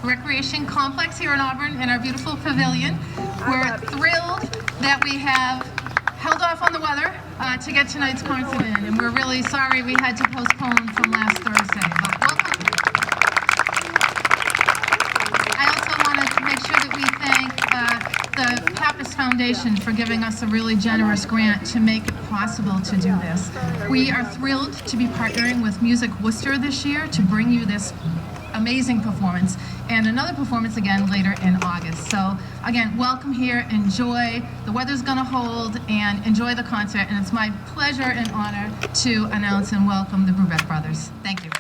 Recreation Complex here in Auburn in our beautiful pavilion. We're thrilled that we have held off on the weather to get tonight's concert in, and we're really sorry we had to postpone from last Thursday. But welcome. I also want to make sure that we thank the Pappas Foundation for giving us a really generous grant to make it possible to do this. We are thrilled to be partnering with Music Worcester this year to bring you this amazing performance, and another performance again later in August. So again, welcome here, enjoy. The weather's gonna hold, and enjoy the concert, and it's my pleasure and honor to announce and welcome the Brubeck brothers. Thank you.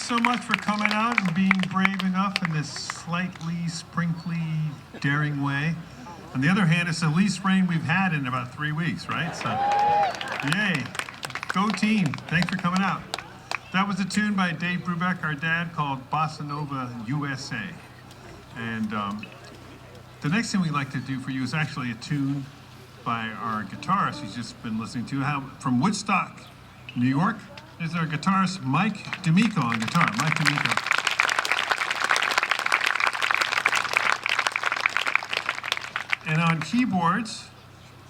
so much for coming out and being brave enough in this slightly sprinkly, daring way. On the other hand, it's the least rain we've had in about 3 weeks, right? So, yay. Go team. Thanks for coming out. That was a tune by Dave Brubeck, our dad, called Bossa Nova USA. And the next thing we'd like to do for you is actually a tune by our guitarist who's just been listening to, from Woodstock, New York. Is our guitarist Mike D'Amico on guitar. Mike D'Amico. And on keyboards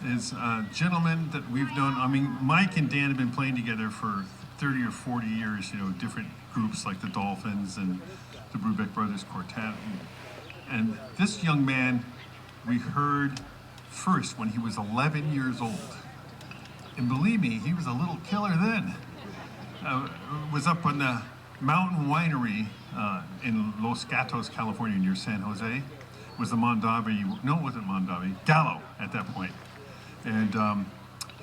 is a gentleman that we've known. I mean, Mike and Dan have been playing together for 30 or 40 years, you know, different groups like the Dolphins and the Brubeck Brothers Quartet. And this young man we heard first when he was 11 years old. And believe me, he was a little killer then. Was up on the Mountain Winery in Los Gatos, California, near San Jose. It was the Mondavi, no, it wasn't Mondavi, Gallo at that point. And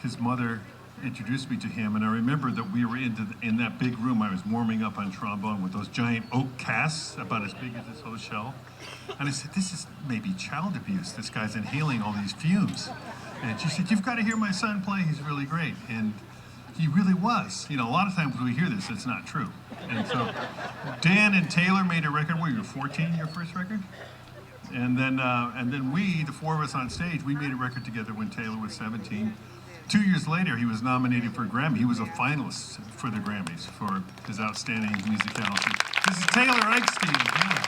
his mother introduced me to him, and I remember that we were in that big room. I was warming up on trombone with those giant oak casts about as big as this whole shell. And I said, this is maybe child abuse. This guy's inhaling all these fumes. And she said, you've got to hear my son play. He's really great. And he really was. You know, a lot of times when we hear this, it's not true. And so Dan and Taylor made a record. Were you 14, your first record? And then we, the four of us on stage, we made a record together when Taylor was 17. 2 years later, he was nominated for a Grammy. He was a finalist for the Grammys for his outstanding musicality. This is Taylor Eichstein. Yeah.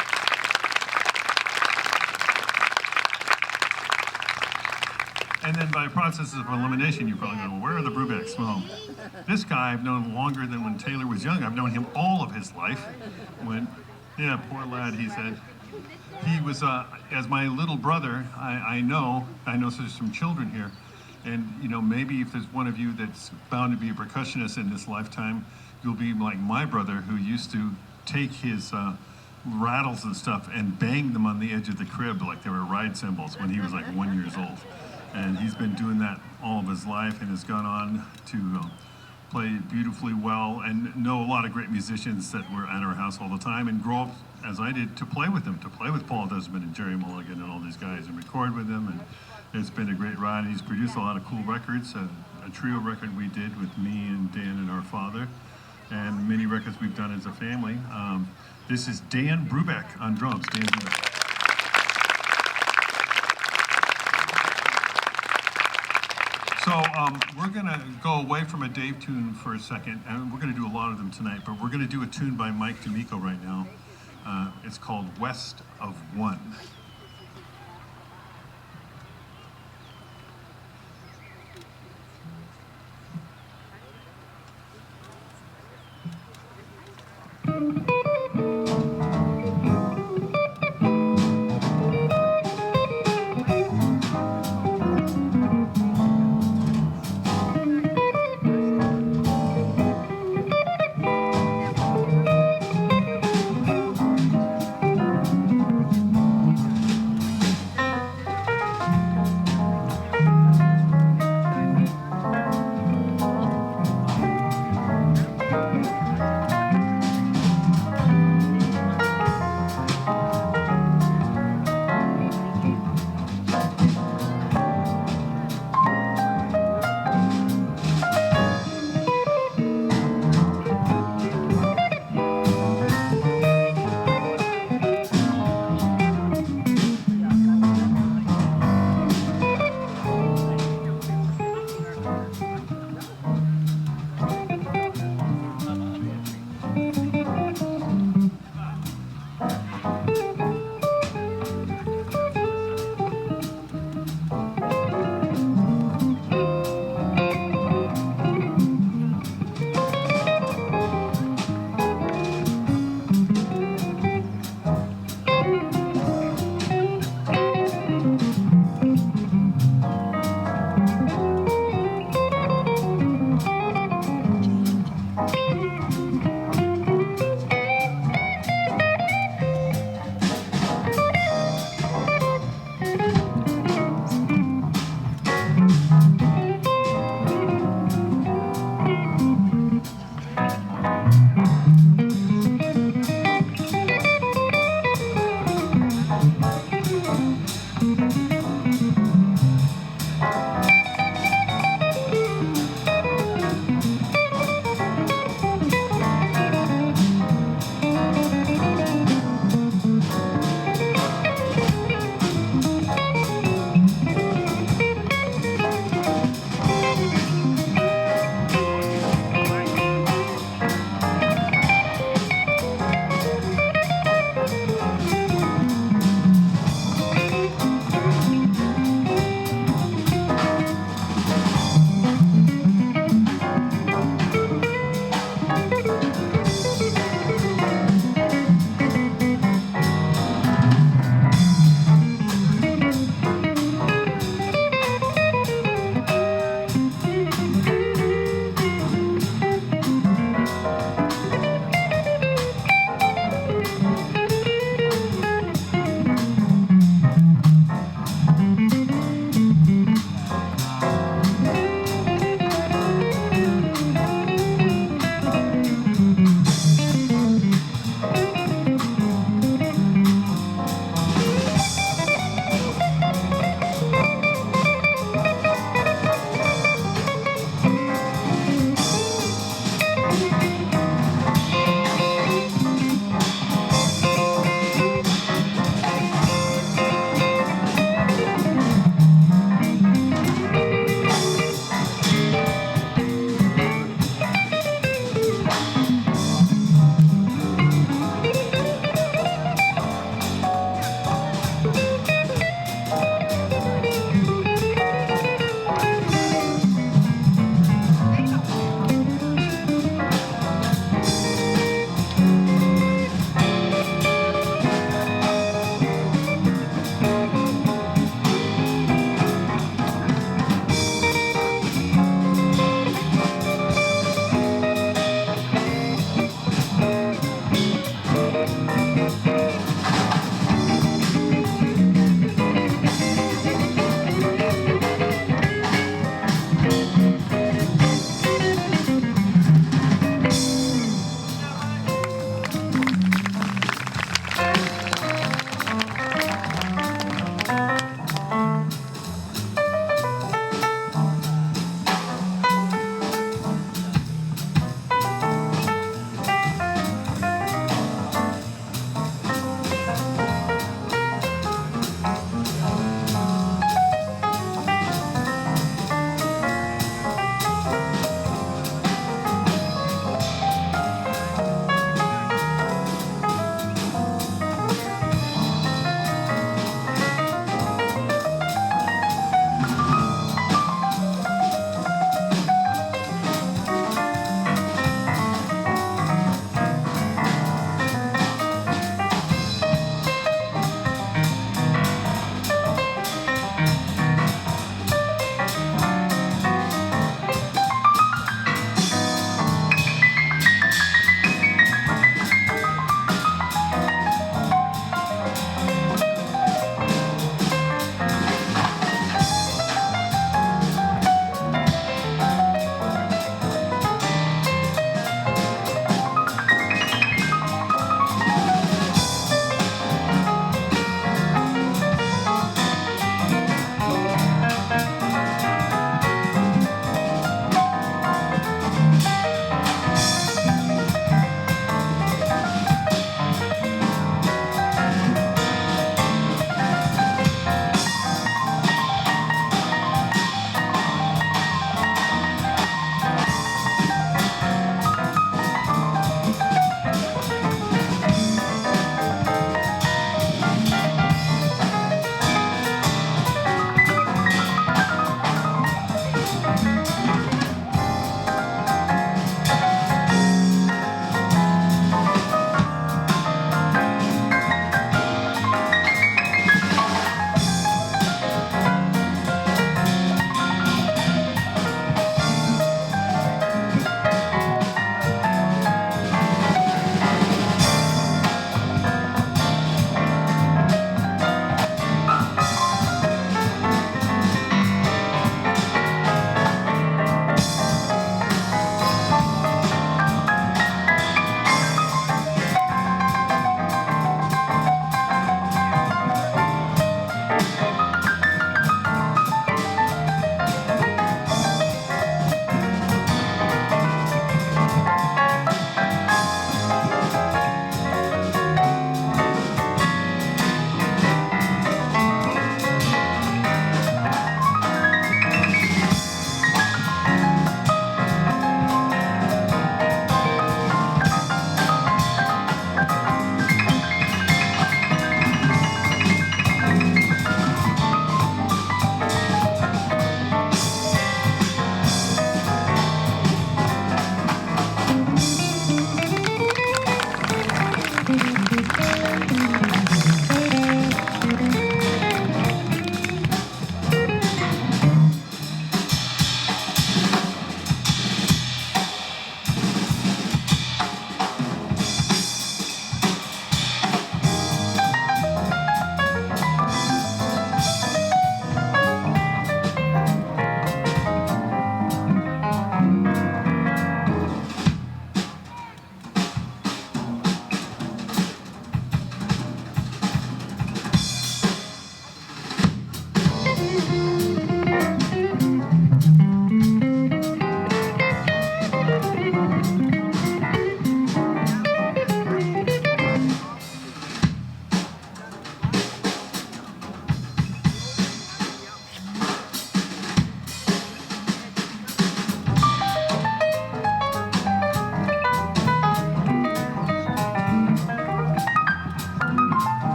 And then by process of elimination, you're probably going, well, where are the Brubecks? Well, this guy I've known longer than when Taylor was young. I've known him all of his life. Yeah, poor lad, he said. He was, as my little brother, I know there's some children here. And, you know, maybe if there's one of you that's bound to be a percussionist in this lifetime, you'll be like my brother who used to take his rattles and stuff and bang them on the edge of the crib like they were ride cymbals when he was like 1 year old. And he's been doing that all of his life and has gone on to play beautifully well and know a lot of great musicians that were at our house all the time and grow up, as I did, to play with them, to play with Paul Desmond and Jerry Mulligan and all these guys and record with them. And it's been a great ride. He's produced a lot of cool records, a trio record we did with me and Dan and our father, and many records we've done as a family. This is Dan Brubeck on drums. Dan Brubeck. So we're going to go away from a Dave tune for a second, and we're going to do a lot of them tonight, but we're going to do a tune by Mike D'Amico right now. It's called West of One.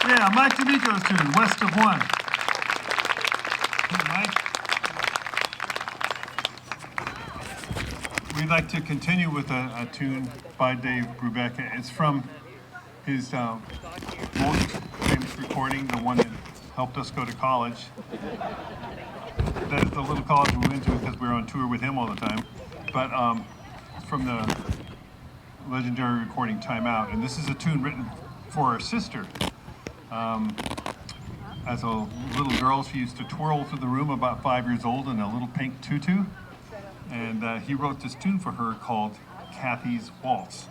Yeah, Mike D'Amico's tune, West of One. Mike? We'd like to continue with a tune by Dave Brubeck. It's from his most famous recording, the one that helped us go to college. That is the little college we went to because we were on tour with him all the time. But from the legendary recording Time Out. And this is a tune written for her sister. As a little girl, she used to twirl through the room about 5 years old in a little pink tutu. And he wrote this tune for her called Kathy's Waltz.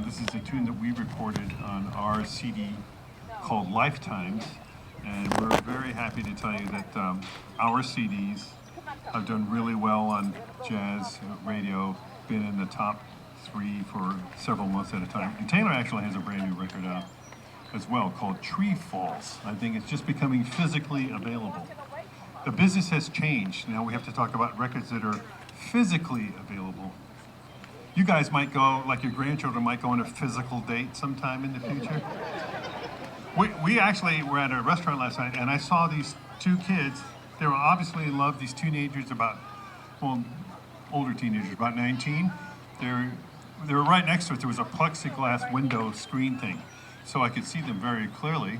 This is a tune that we recorded on our CD called Lifetimes. And we're very happy to tell you that our CDs have done really well on jazz radio, been in the top 3 for several months at a time. And Taylor actually has a brand new record out as well called Tree Falls. I think it's just becoming physically available. The business has changed. Now we have to talk about records that are physically available. You guys might go, like your grandchildren might go on a physical date sometime in the future. We actually were at a restaurant last night and I saw these 2 kids. They were obviously in love, these teenagers older teenagers, about 19. They were right next to it. There was a plexiglass window screen thing, so I could see them very clearly.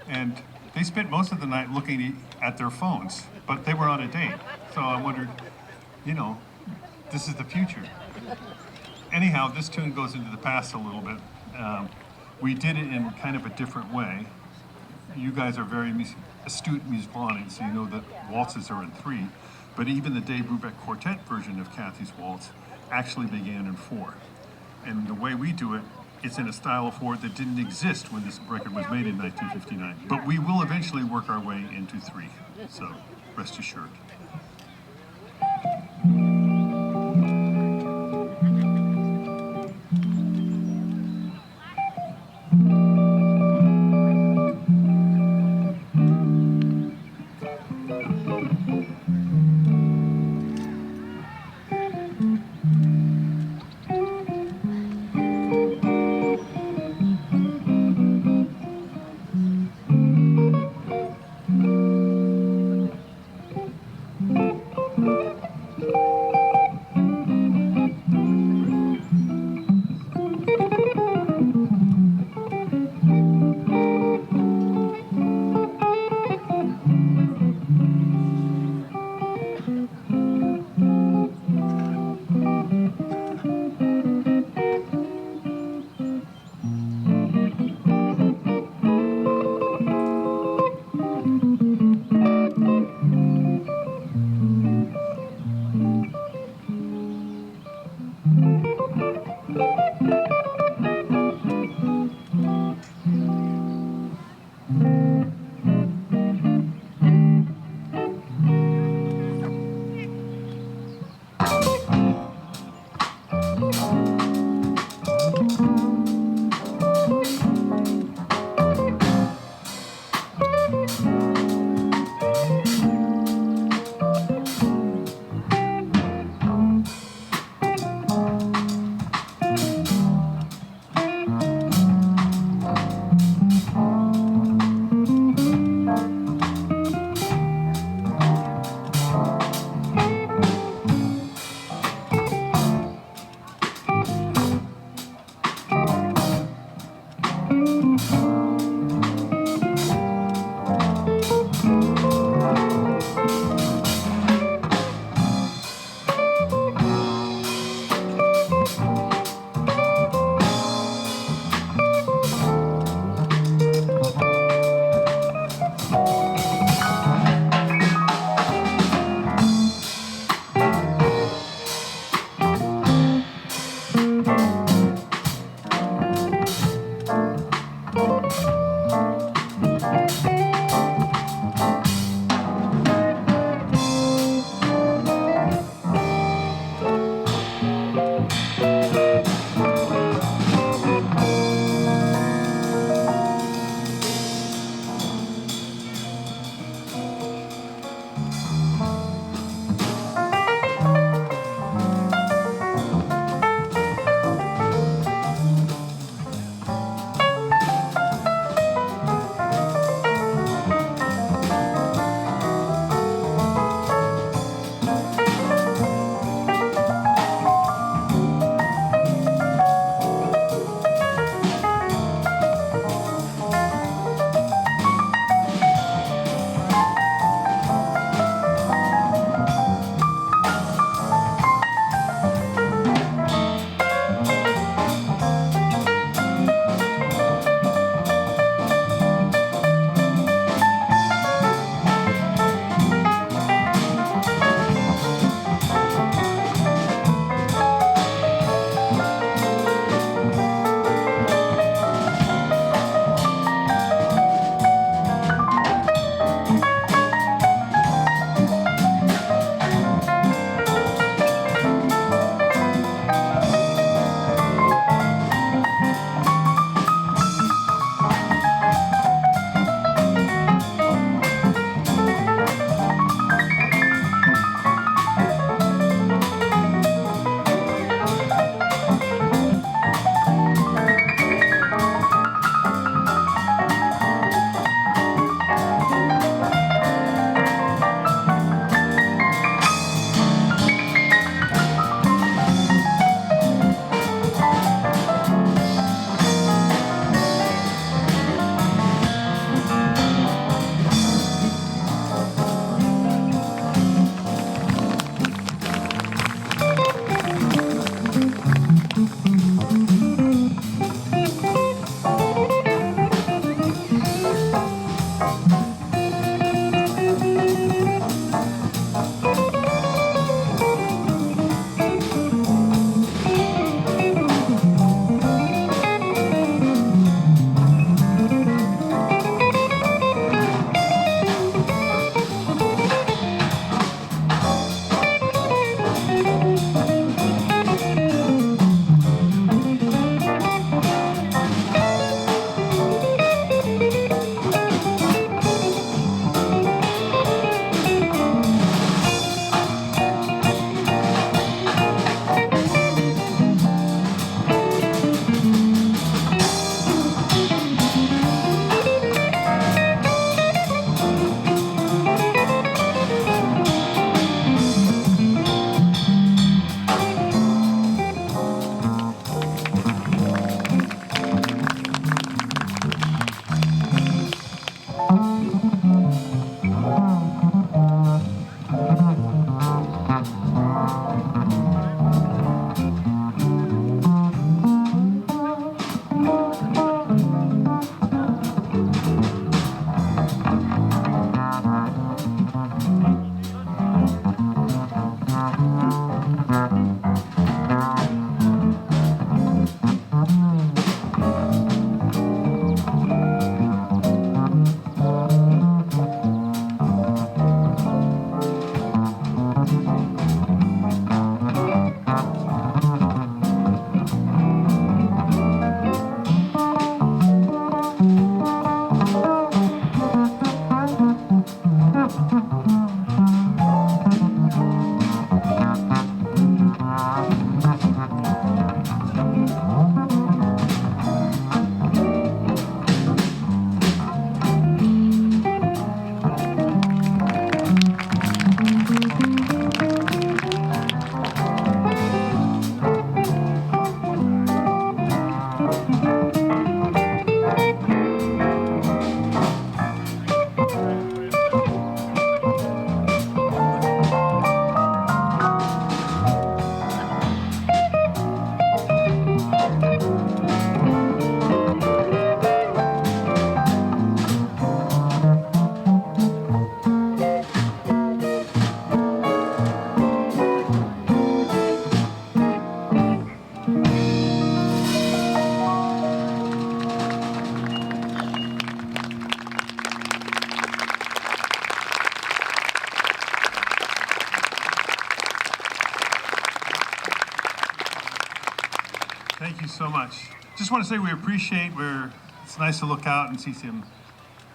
And they spent most of the night looking at their phones, but they were on a date. So I wondered, this is the future. Anyhow, this tune goes into the past a little bit. We did it in kind of a different way. You guys are very astute musical audience, so you know that waltzes are in 3. But even the Dave Brubeck Quartet version of Kathy's Waltz actually began in 4. And the way we do it, it's in a style of 4 that didn't exist when this record was made in 1959. But we will eventually work our way into 3. So rest assured. just want to say we appreciate where it's nice to look out and see some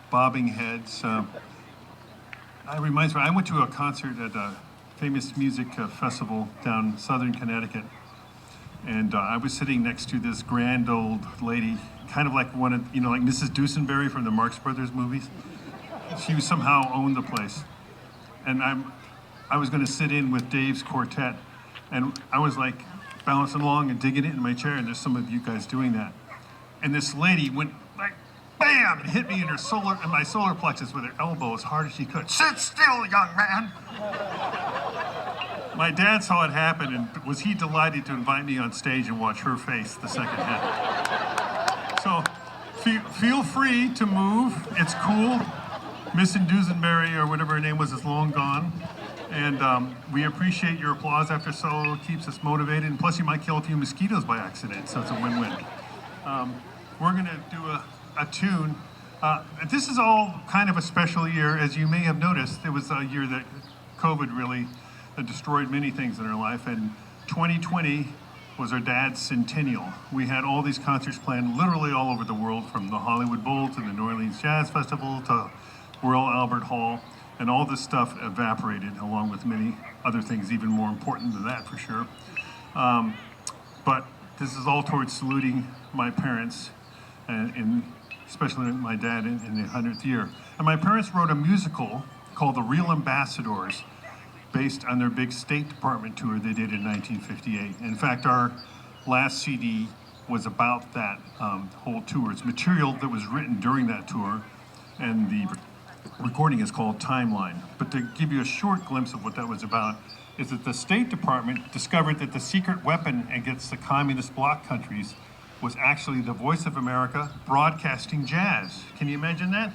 bobbing heads. It reminds me, I went to a concert at a famous music festival down southern Connecticut, and I was sitting next to this grand old lady, kind of like one of, like Mrs. Dusenberry from the Marx Brothers movies. She somehow owned the place, and I was going to sit in with Dave's Quartet, and I was like bouncing along and digging it in my chair, and there's some of you guys doing that, and this lady went like bam, and hit me in my solar plexus with her elbow as hard as she could. Sit still, young man. My dad saw it happen, and was he delighted to invite me on stage and watch her face the second hit. So feel free to move. It's cool. Miss Dusenberry, or whatever her name was, is long gone. And we appreciate your applause after solo. It keeps us motivated. And plus, you might kill a few mosquitoes by accident, so it's a win-win. We're going to do a tune. This is all kind of a special year. As you may have noticed, it was a year that COVID really destroyed many things in our life. And 2020 was our dad's centennial. We had all these concerts planned literally all over the world, from the Hollywood Bowl to the New Orleans Jazz Festival to Royal Albert Hall. And all this stuff evaporated, along with many other things even more important than that, for sure. But this is all towards saluting my parents, and especially my dad in the 100th year. And my parents wrote a musical called The Real Ambassadors, based on their big State Department tour they did in 1958. In fact, our last CD was about that whole tour. It's material that was written during that tour, and the recording is called Timeline. But to give you a short glimpse of what that was about, is that the State Department discovered that the secret weapon against the communist bloc countries was actually the Voice of America broadcasting jazz. Can you imagine that?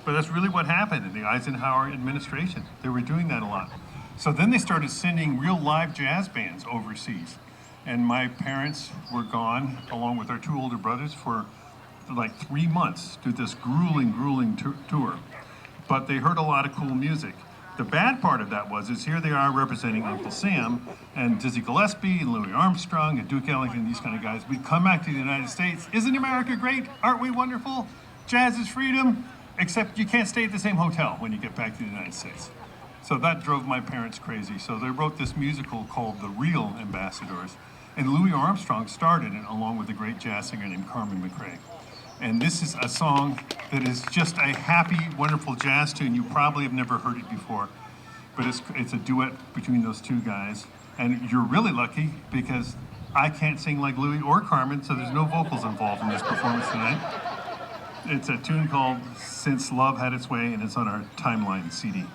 But that's really what happened in the Eisenhower administration. They were doing that a lot. So then they started sending real live jazz bands overseas. And my parents were gone, along with our two older brothers, for like 3 months to this grueling tour. But they heard a lot of cool music. The bad part of that is here they are representing Uncle Sam and Dizzy Gillespie and Louis Armstrong and Duke Ellington, these kind of guys. We come back to the United States. Isn't America great? Aren't we wonderful? Jazz is freedom, except you can't stay at the same hotel when you get back to the United States. So that drove my parents crazy. So they wrote this musical called The Real Ambassadors. And Louis Armstrong starred in it, along with a great jazz singer named Carmen McRae. And this is a song that is just a happy, wonderful jazz tune. You probably have never heard it before, but it's a duet between those two guys. And you're really lucky because I can't sing like Louis or Carmen, so there's no vocals involved in this performance tonight. It's a tune called Since Love Had Its Way, and it's on our Timeline CD.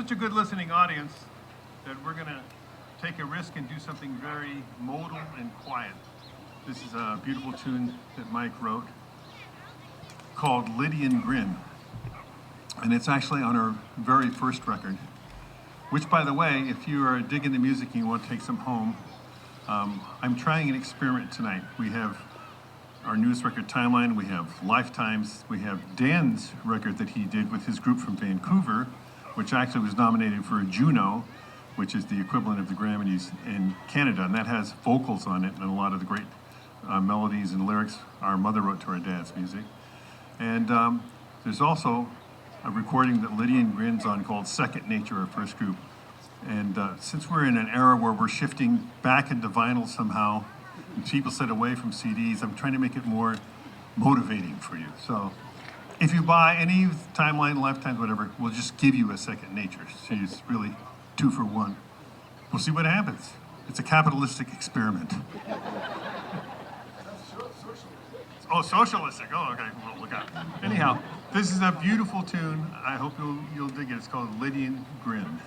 such a good listening audience that we're going to take a risk and do something very modal and quiet. This is a beautiful tune that Mike wrote called Lydian Grin. And it's actually on our very first record, which, by the way, if you are digging the music and you want to take some home, I'm trying an experiment tonight. We have our newest record, Timeline. We have Lifetimes. We have Dan's record that he did with his group from Vancouver, which actually was nominated for a Juno, which is the equivalent of the Grammys in Canada. And that has vocals on it and a lot of the great melodies and lyrics our mother wrote to our dad's music. And there's also a recording that Lydian Grin's on called Second Nature, our first group. And since we're in an era where we're shifting back into vinyl somehow, and people said away from CDs, I'm trying to make it more motivating for you. So if you buy any Timeline, Lifetimes, whatever, we'll just give you a Second Nature. So it's really 2 for 1. We'll see what happens. It's a capitalistic experiment. Oh, socialistic. Oh, okay. Well, look out. Anyhow, this is a beautiful tune. I hope you'll dig it. It's called Lydian Grin.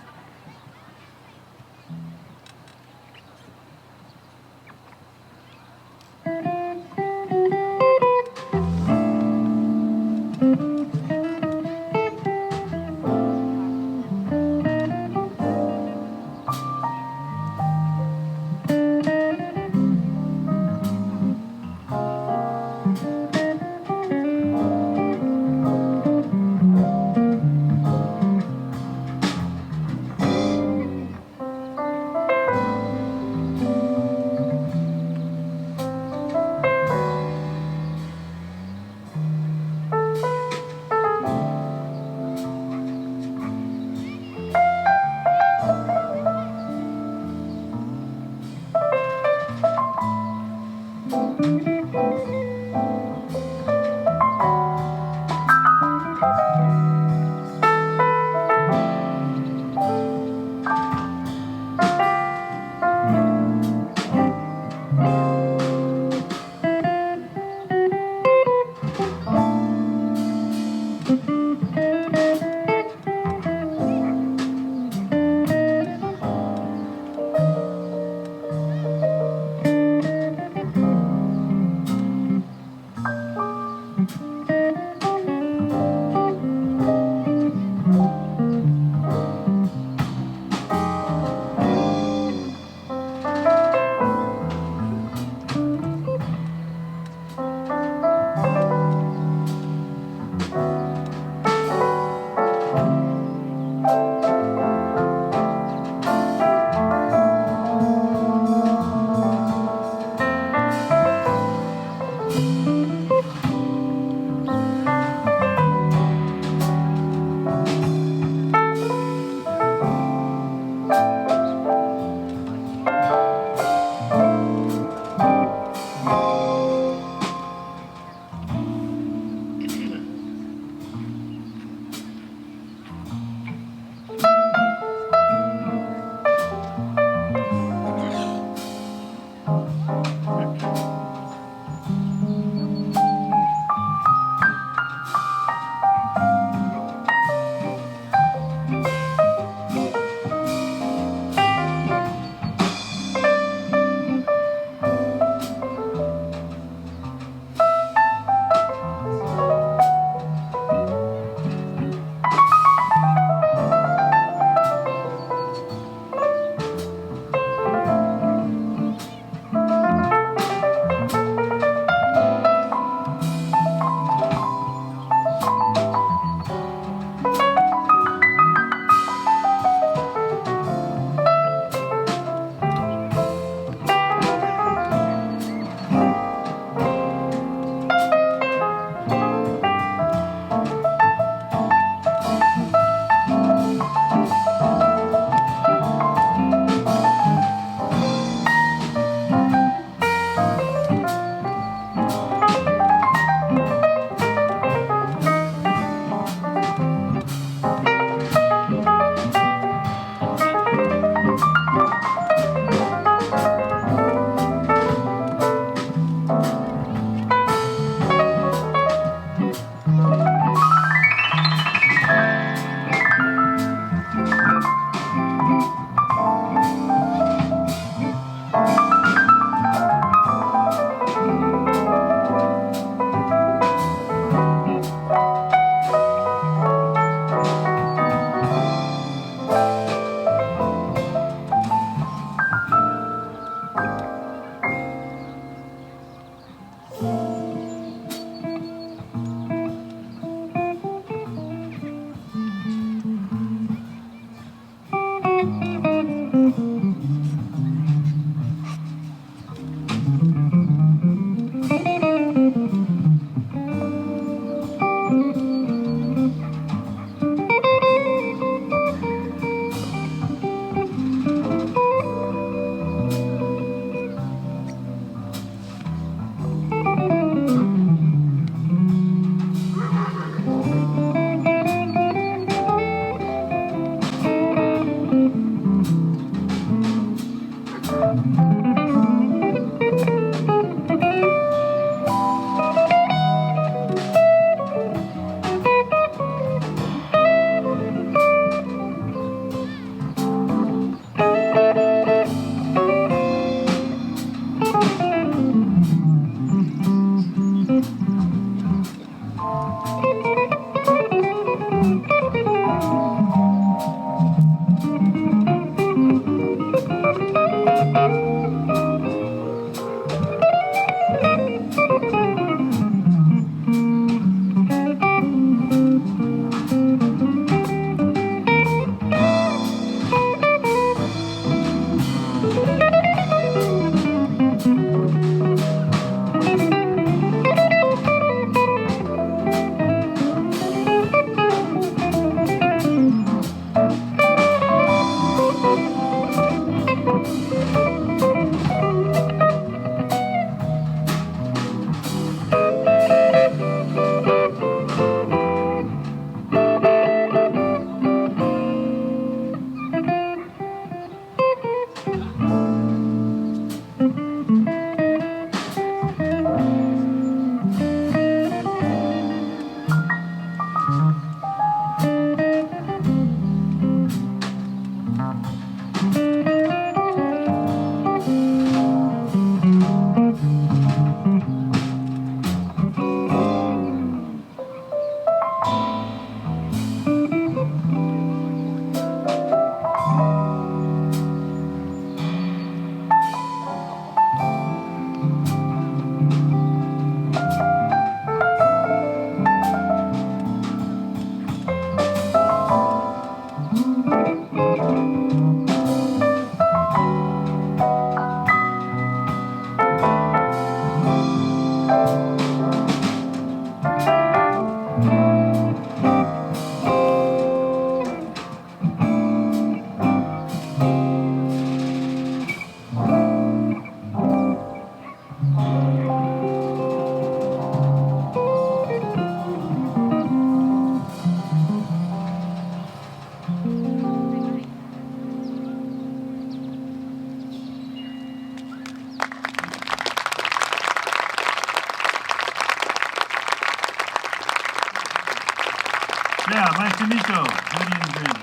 Mike D'Amico, Lydian Green.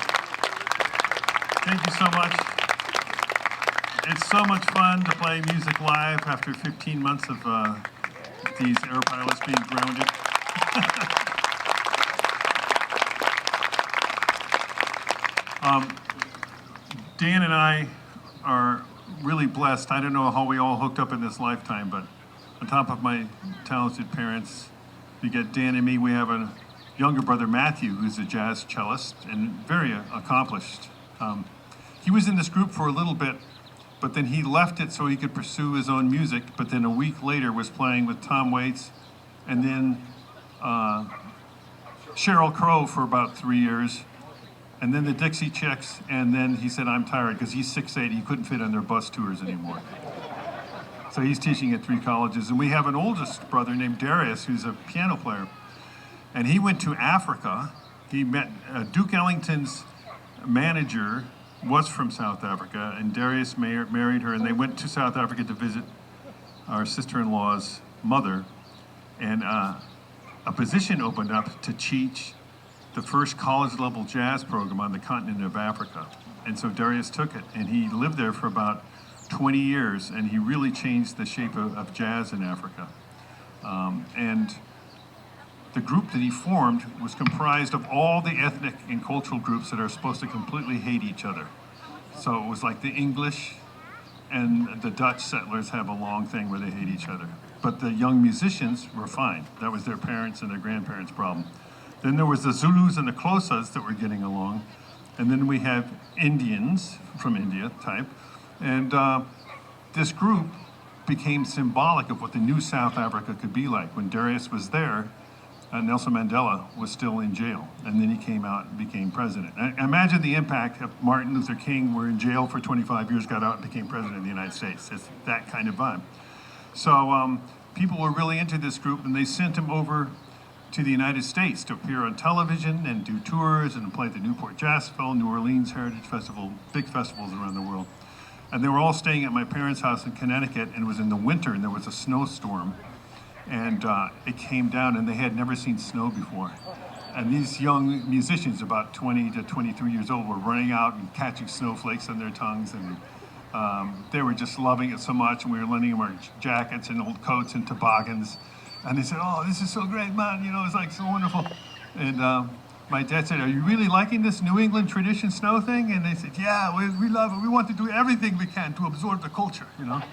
Thank you so much. It's so much fun to play music live after 15 months of these air pilots being grounded. Dan and I are really blessed. I don't know how we all hooked up in this lifetime, but on top of my talented parents, you get Dan and me. We have a younger brother, Matthew, who's a jazz cellist and very accomplished. He was in this group for a little bit, but then he left it so he could pursue his own music, but then a week later was playing with Tom Waits and then Sheryl Crow for about 3 years, and then the Dixie Chicks, and then he said, I'm tired, because he's 6'8", he couldn't fit on their bus tours anymore. So he's teaching at 3 colleges, and we have an oldest brother named Darius, who's a piano player, and he went to Africa. He met Duke Ellington's manager was from South Africa, and Darius married her, and they went to South Africa to visit our sister-in-law's mother, and a position opened up to teach the first college-level jazz program on the continent of Africa. And so Darius took it, and he lived there for about 20 years, and he really changed the shape of jazz in Africa. And the group that he formed was comprised of all the ethnic and cultural groups that are supposed to completely hate each other. So it was like the English and the Dutch settlers have a long thing where they hate each other. But the young musicians were fine. That was their parents and their grandparents' problem. Then there was the Zulus and the Xhosas that were getting along. And then we have Indians from India type. And this group became symbolic of what the new South Africa could be like. When Darius was there, Nelson Mandela was still in jail, and then he came out and became president. Imagine the impact of Martin Luther King, were in jail for 25 years, got out and became president of the United States. It's that kind of vibe. So people were really into this group, and they sent him over to the United States to appear on television and do tours and play at the Newport Jazz Festival, New Orleans Heritage Festival, big festivals around the world. And they were all staying at my parents' house in Connecticut, and it was in the winter, and there was a snowstorm. And it came down, and they had never seen snow before. And these young musicians, about 20 to 23 years old, were running out and catching snowflakes on their tongues, and they were just loving it so much. And we were lending them our jackets and old coats and toboggans. And they said, "Oh, this is so great, man! You know, it's like so wonderful." And my dad said, "Are you really liking this New England tradition snow thing?" And they said, "Yeah, we love it. We want to do everything we can to absorb the culture, you know."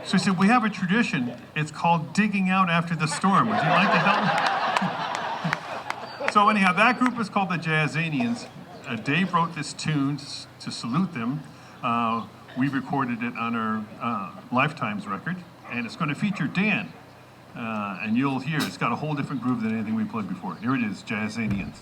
So he said, "We have a tradition. It's called digging out after the storm. Would you like to help me?" So anyhow, that group is called the Jazzanians. Dave wrote this tune to salute them. We recorded it on our Lifetimes record, and it's going to feature Dan. And you'll hear it's got a whole different groove than anything we played before. Here it is, Jazzanians.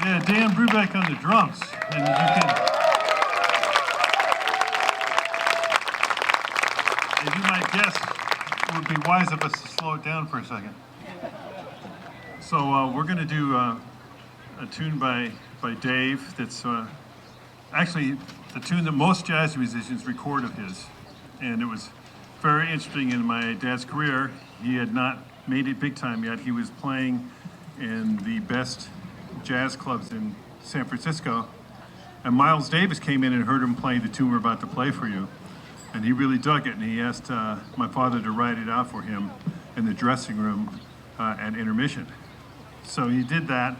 Yeah, Dan Brubeck on the drums. And you might guess, it would be wise of us to slow it down for a second. So we're going to do a tune by Dave that's actually the tune that most jazz musicians record of his. And it was very interesting in my dad's career. He had not made it big time yet. He was playing in the best jazz clubs in San Francisco. And Miles Davis came in and heard him play the tune we're about to play for you. And he really dug it, and he asked my father to write it out for him in the dressing room at intermission. So he did that,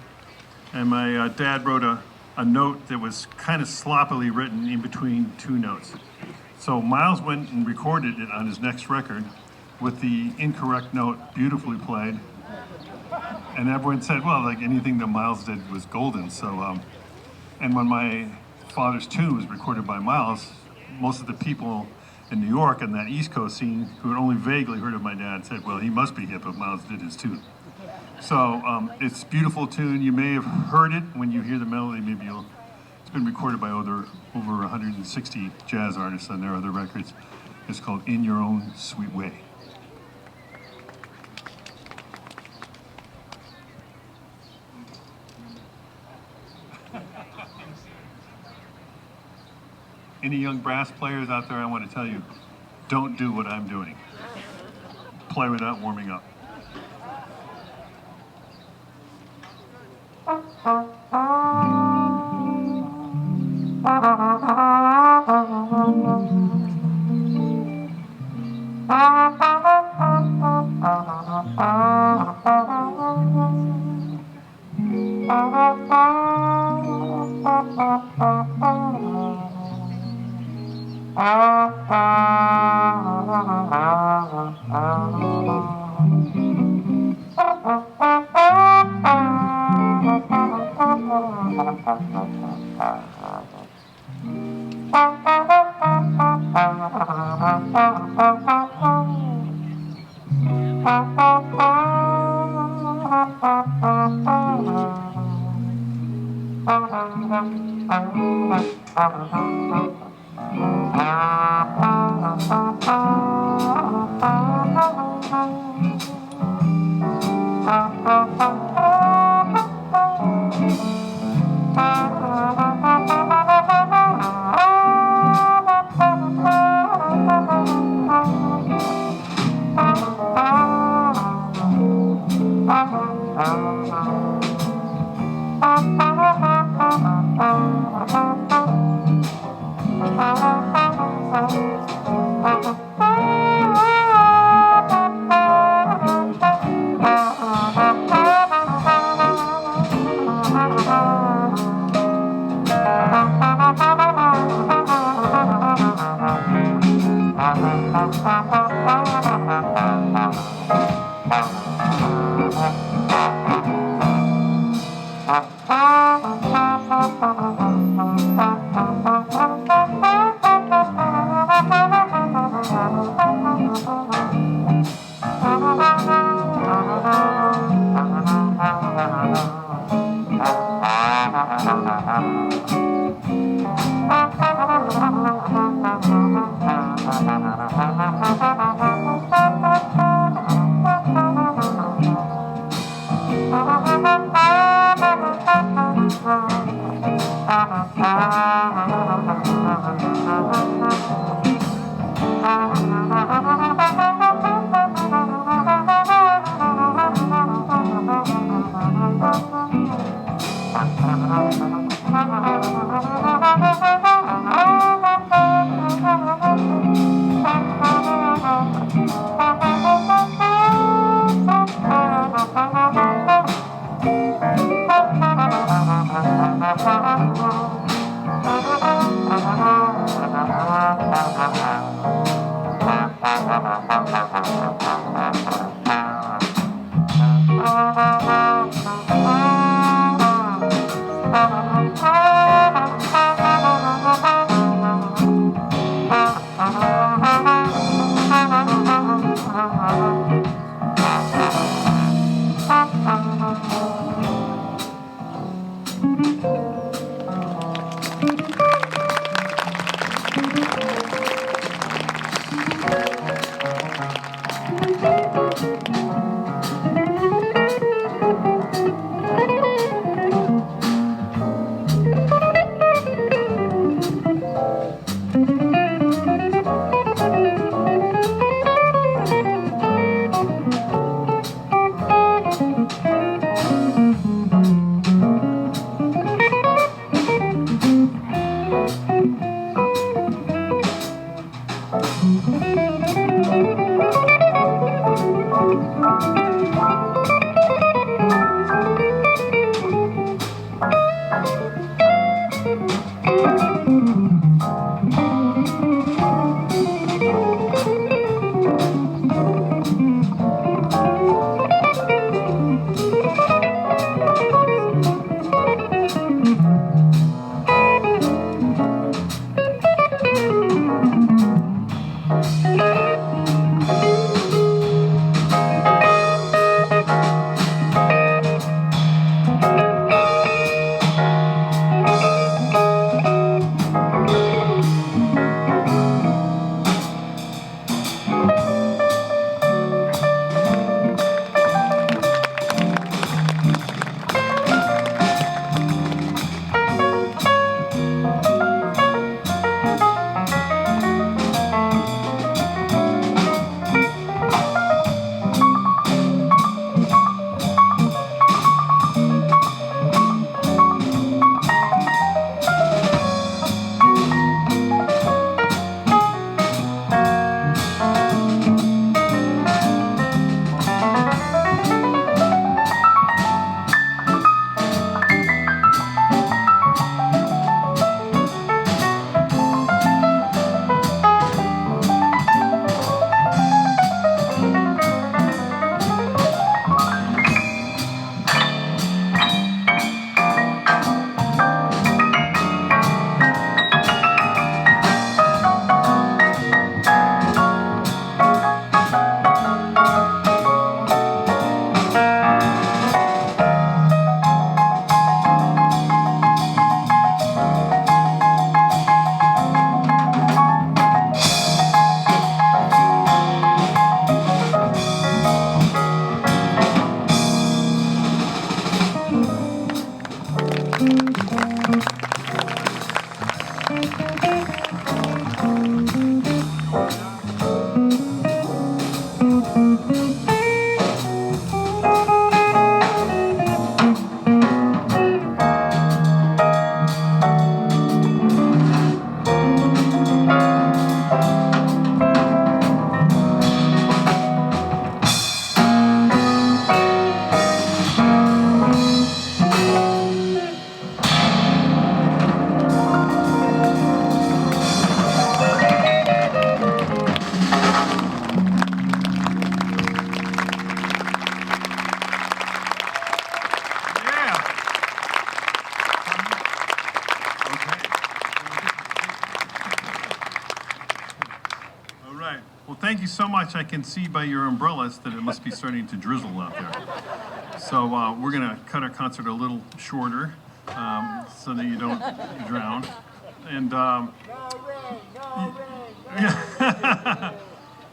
and my dad wrote a note that was kind of sloppily written in between two notes. So Miles went and recorded it on his next record, with the incorrect note beautifully played. And everyone said, well, like anything that Miles did was golden. So, and when my father's tune was recorded by Miles, most of the people in New York and that East Coast scene who had only vaguely heard of my dad said, well, he must be hip if Miles did his tune. So it's a beautiful tune. You may have heard it when you hear the melody. Maybe you'll. It's been recorded by over 160 jazz artists on their other records. It's called In Your Own Sweet Way. Any young brass players out there, I want to tell you, don't do what I'm doing. Play without warming up. Thank you so much. I can see by your umbrellas that it must be starting to drizzle out there. So we're going to cut our concert a little shorter so that you don't drown. And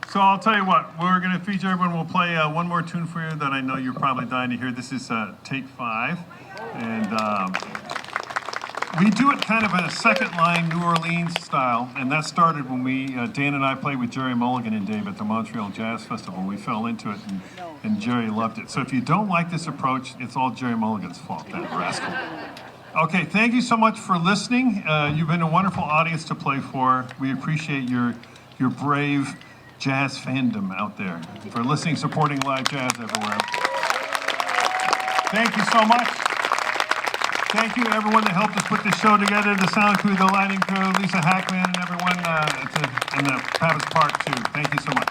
so I'll tell you what, we're going to feature everyone. We'll play one more tune for you that I know you're probably dying to hear. This is Take 5. And we do it kind of in a second line New Orleans style, and that started when Dan and I played with Jerry Mulligan and Dave at the Montreal Jazz Festival. We fell into it, and Jerry loved it. So if you don't like this approach, it's all Jerry Mulligan's fault, that rascal. Okay, thank you so much for listening. You've been a wonderful audience to play for. We appreciate your brave jazz fandom out there, for listening, supporting live jazz everywhere. Thank you so much. Thank you to everyone that helped us put this show together, the sound crew, the lighting crew, Lisa Hackman, and everyone in the Pappas Park, too. Thank you so much.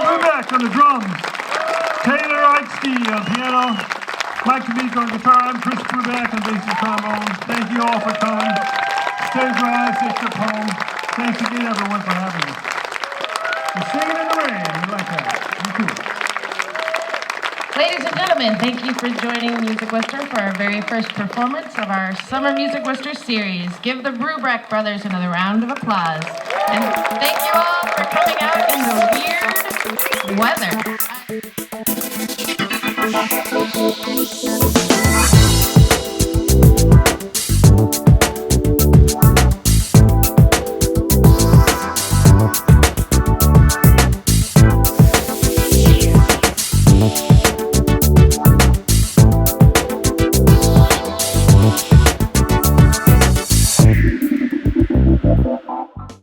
Brubeck on the drums, Taylor Eichstein on piano, Mike D'Amico on guitar. I'm Chris Brubeck on bass and trombone. Thank you all for coming. Stay dry, stay trip home. Thanks again, everyone, for having us. You're singing in the rain. You like that? You too. Ladies and gentlemen, thank you for joining Music Worcester for our very first performance of our Summer Music Worcester series. Give the Brubeck brothers another round of applause. And